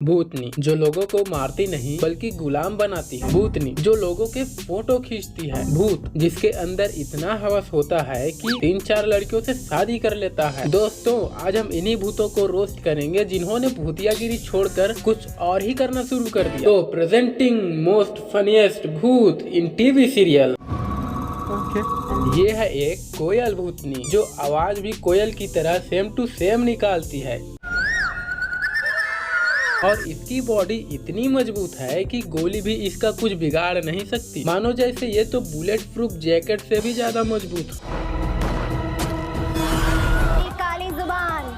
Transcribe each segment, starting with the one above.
भूतनी जो लोगों को मारती नहीं बल्कि गुलाम बनाती है। भूतनी जो लोगों के फोटो खींचती है। भूत जिसके अंदर इतना हवस होता है कि 3-4 लड़कियों से शादी कर लेता है। दोस्तों आज हम इन्हीं भूतों को रोस्ट करेंगे जिन्होंने भूतियागिरी छोड़कर कुछ और ही करना शुरू कर दिया। तो प्रेजेंटिंग मोस्ट फनीएस्ट भूत इन टीवी सीरियल। ये है एक कोयल भूतनी जो आवाज भी कोयल की तरह सेम टू सेम निकालती है और इसकी बॉडी इतनी मजबूत है कि गोली भी इसका कुछ बिगाड़ नहीं सकती। मानो जैसे ये तो बुलेट प्रूफ जैकेट से भी ज्यादा मजबूत। काली जुबान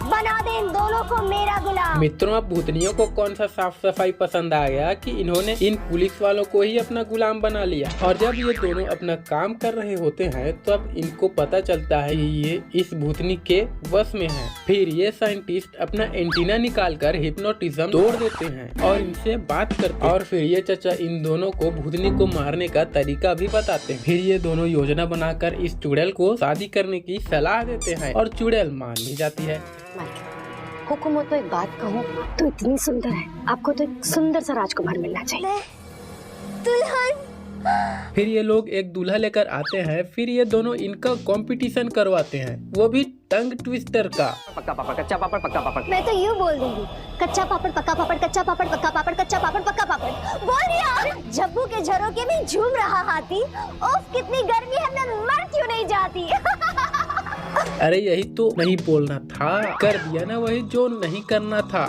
बना दे इन दोनों को मेरा गुलाम। मित्रों अब भूतनियों को कौन सा साफ सफाई पसंद आ गया कि इन्होंने इन पुलिस वालों को ही अपना गुलाम बना लिया। और जब ये दोनों अपना काम कर रहे होते हैं तब इनको पता चलता है कि ये इस भूतनी के वश में है। फिर ये साइंटिस्ट अपना एंटीना निकालकर हिप्नोटिज्म तोड़ देते हैं और इनसे बात करते हैं। और फिर ये चचा इन दोनों को भूतनी को मारने का तरीका भी बताते हैं। फिर ये दोनों योजना बनाकर इस चुड़ैल को शादी करने की सलाह देते हैं और चुड़ैल मान भी जाती है। हुकुम तो एक बात कहूँ, तो इतनी सुंदर है, आपको तो एक सुंदर सा राजकुमार मिलना चाहिए। दुल्हन। फिर ये लोग एक दूल्हा लेकर आते हैं। फिर ये दोनों इनका कंपटीशन करवाते हैं, वो भी टंग ट्विस्टर का। पक्का पापड़ कच्चा पापड़ पक्का पापड़। मैं तो यूँ बोल दूंगी, कच्चा पापड़ पक्का पापड़, कच्चा पापड़ पक्का पापड़, कच्चा पापड़ पक्का पापड़। बोल दिया। जब्बू के झरोके में झूम रहा हाथी, ओफ कितनी गर्मी है, मैं मर क्यों नहीं जाती। अरे यही तो नहीं बोलना था, कर दिया ना वही जो नहीं करना था।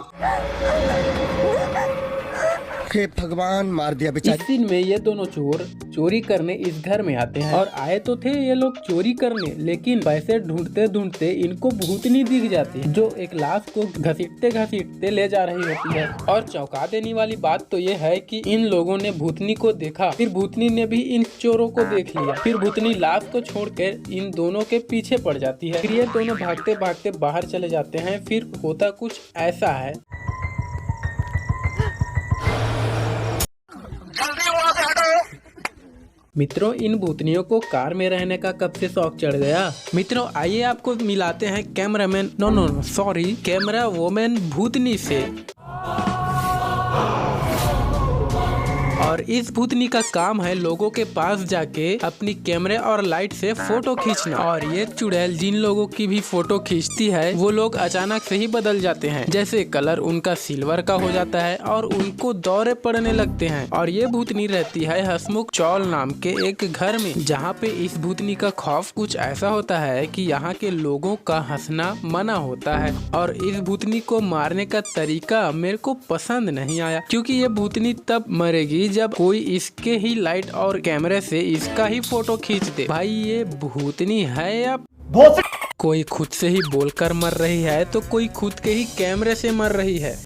हे भगवान, मार दिया बेचारी। इस दिन में ये दोनों चोर चोरी करने इस घर में आते हैं और आए तो थे ये लोग चोरी करने, लेकिन पैसे ढूंढते ढूंढते इनको भूतनी दिख जाती है जो एक लाश को घसीटते घसीटते ले जा रही होती है। और चौंका देने वाली बात तो ये है कि इन लोगों ने भूतनी को देखा, फिर भूतनी ने भी इन चोरों को देख लिया। फिर भूतनी लाश को छोड़कर इन दोनों के पीछे पड़ जाती है। फिर ये दोनों भागते भागते बाहर चले जाते हैं। फिर होता कुछ ऐसा है। मित्रों इन भूतनियों को कार में रहने का कब से शौक चढ़ गया। मित्रों आइए आपको मिलाते हैं कैमरामैन सॉरी कैमरा वोमैन भूतनी से। और इस भूतनी का काम है लोगों के पास जाके अपनी कैमरे और लाइट से फोटो खींचना। और ये चुड़ैल जिन लोगों की भी फोटो खींचती है वो लोग अचानक से ही बदल जाते हैं, जैसे कलर उनका सिल्वर का हो जाता है और उनको दौरे पड़ने लगते हैं। और ये भूतनी रहती है हसमुख चौल नाम के एक घर में, जहाँ पे इस भूतनी का खौफ कुछ ऐसा होता है कि यहाँ के लोगों का हंसना मना होता है। और इस भूतनी को मारने का तरीका मेरे को पसंद नहीं आया, क्योंकि ये भूतनी तब मरेगी जब कोई इसके ही लाइट और कैमरे से इसका ही फोटो खींच दे। भाई ये भूतनी है या कोई खुद से ही बोलकर मर रही है तो कोई खुद के ही कैमरे से मर रही है।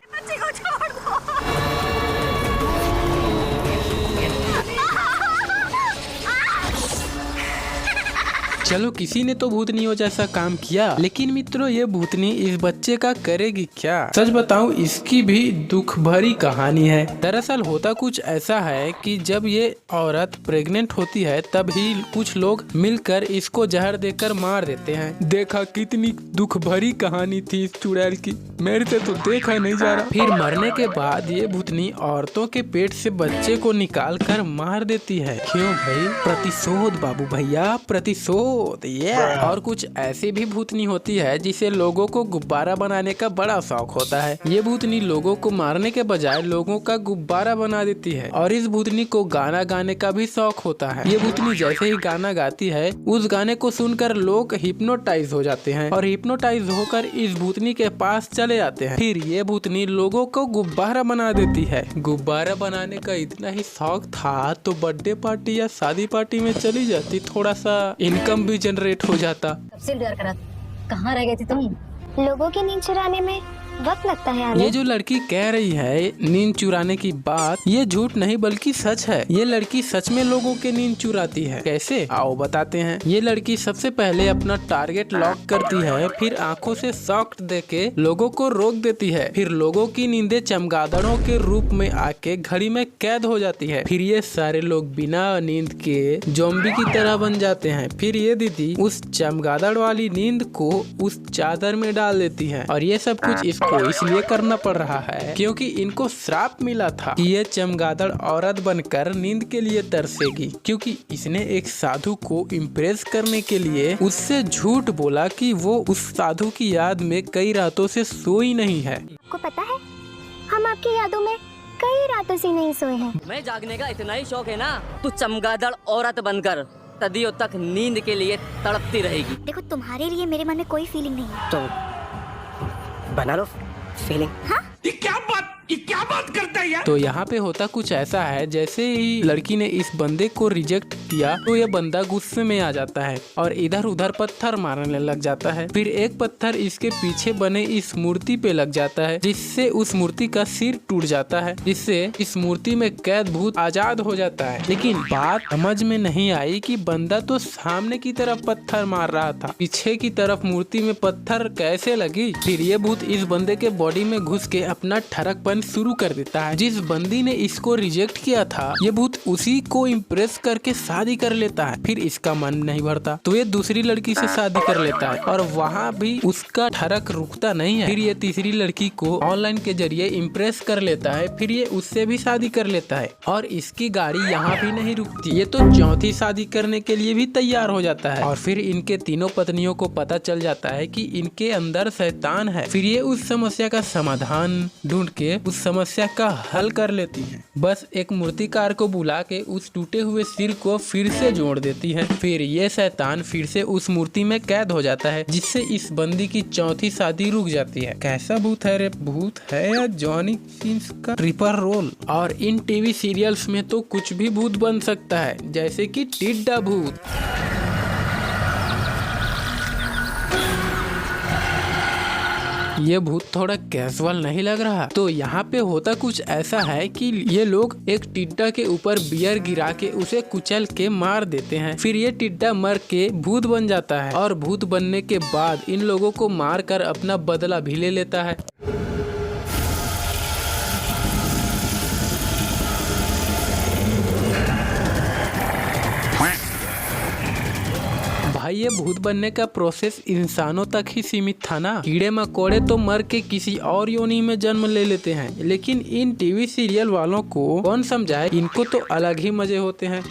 चलो किसी ने तो भूतनियों जैसा काम किया, लेकिन मित्रों ये भूतनी इस बच्चे का करेगी क्या? सच बताऊं इसकी भी दुख भरी कहानी है। दरअसल होता कुछ ऐसा है कि जब ये औरत प्रेग्नेंट होती है तब ही कुछ लोग मिलकर इसको जहर देकर मार देते हैं। देखा कितनी दुख भरी कहानी थी इस चुड़ैल की, मेरे से तो देखा नहीं जा रहा। फिर मरने के बाद ये भूतनी औरतों के पेट से बच्चे को निकाल कर मार देती है। क्यों भाई? प्रतिशोध बाबू भैया, प्रतिशोध। और कुछ ऐसी भी भूतनी होती है जिसे लोगों को गुब्बारा बनाने का बड़ा शौक होता है। ये भूतनी लोगों को मारने के बजाय लोगों का गुब्बारा बना देती है। और इस भूतनी को गाना गाने का भी शौक होता है। ये भूतनी जैसे ही गाना गाती है उस गाने को सुनकर लोग हिप्नोटाइज हो जाते हैं और हिप्नोटाइज होकर इस भूतनी के पास चले जाते हैं। फिर ये भूतनी लोगों को गुब्बारा बना देती है। गुब्बारा बनाने का इतना ही शौक था तो बर्थडे पार्टी या शादी पार्टी में चली जाती, थोड़ा सा इनकम भी जनरेट हो जाता। सबसे डर करा, कहाँ रह गए थे तुम? लोगों की नींद चुराने में वक्त लगता है आने। ये जो लड़की कह रही है नींद चुराने की बात, ये झूठ नहीं बल्कि सच है। ये लड़की सच में लोगों के नींद चुराती है। कैसे? आओ बताते हैं। ये लड़की सबसे पहले अपना टारगेट लॉक करती है, फिर आंखों से शॉक देके लोगों को रोक देती है। फिर लोगों की नींदें चमगादड़ों के रूप में आके घड़ी में कैद हो जाती है। फिर ये सारे लोग बिना नींद के ज़ॉम्बी की तरह बन जाते हैं। फिर ये दीदी उस चमगादड़ वाली नींद को उस चादर में डाल देती है और ये सब कुछ इनको इसलिए करना पड़ रहा है क्योंकि इनको श्राप मिला था कि ये चमगादड़ औरत बनकर नींद के लिए तरसेगी, क्योंकि इसने एक साधु को इम्प्रेस करने के लिए उससे झूठ बोला कि वो उस साधु की याद में कई रातों से सोई नहीं है। को पता है हम आपकी यादों में कई रातों से नहीं सोए हैं। मैं जागने का इतना ही शौक है ना, तू चमगादड़ औरत बनकर सदियों तक नींद के लिए तड़पती रहेगी। देखो तुम्हारे लिए मेरे मन में कोई फीलिंग नहीं है। तो बना लो फीलिंग। हाँ? ये क्या बात करता है यार? तो यहाँ पे होता कुछ ऐसा है, जैसे ही लड़की ने इस बंदे को रिजेक्ट किया तो ये बंदा गुस्से में आ जाता है और इधर उधर पत्थर मारने लग जाता है। फिर एक पत्थर इसके पीछे बने इस मूर्ति पे लग जाता है, जिससे उस मूर्ति का सिर टूट जाता है, जिससे इस मूर्ति में कैद भूत आजाद हो जाता है। लेकिन बात समझ में नहीं आई कि बंदा तो सामने की तरफ पत्थर मार रहा था, पीछे की तरफ मूर्ति में पत्थर कैसे लगी? फिर ये भूत इस बंदे के बॉडी में घुस के अपना ठरकपन शुरू कर देता है। जिस बंदी ने इसको रिजेक्ट किया था ये भूत उसी को इम्प्रेस करके शादी कर लेता है। फिर इसका मन नहीं भरता तो ये दूसरी लड़की से शादी कर लेता है और वहाँ भी उसका ठरक रुकता नहीं है। फिर ये तीसरी लड़की को ऑनलाइन के जरिए इम्प्रेस कर लेता है, फिर ये उससे भी शादी कर लेता है और इसकी गाड़ी यहाँ भी नहीं रुकती। ये तो चौथी शादी करने के लिए भी तैयार हो जाता है और फिर इनके तीनों पत्नियों को पता चल जाता है कि इनके अंदर शैतान है। फिर ये उस समस्या का समाधान ढूंढ के उस समस्या का हल कर लेती हैं। बस एक मूर्तिकार को बुला के उस टूटे हुए सिर को फिर से जोड़ देती है। फिर ये शैतान फिर से उस मूर्ति में कैद हो जाता है, जिससे इस बंदी की चौथी शादी रुक जाती है। कैसा भूत है रे? भूत है या जॉनी सिंस का ट्रिपल रोल? और इन टीवी सीरियल्स में तो कुछ भी भूत बन सकता है, जैसे कि टिड्डा भूत। ये भूत थोड़ा कैजुअल नहीं लग रहा? तो यहाँ पे होता कुछ ऐसा है कि ये लोग एक टिड्डा के ऊपर बियर गिरा के उसे कुचल के मार देते हैं। फिर ये टिड्डा मर के भूत बन जाता है और भूत बनने के बाद इन लोगों को मार कर अपना बदला भी ले लेता है। भाई ये भूत बनने का प्रोसेस इंसानों तक ही सीमित था ना। कीड़े मकोड़े तो मर के किसी और योनि में जन्म ले लेते हैं, लेकिन इन टीवी सीरियल वालों को कौन समझाए? इनको तो अलग ही मजे होते हैं।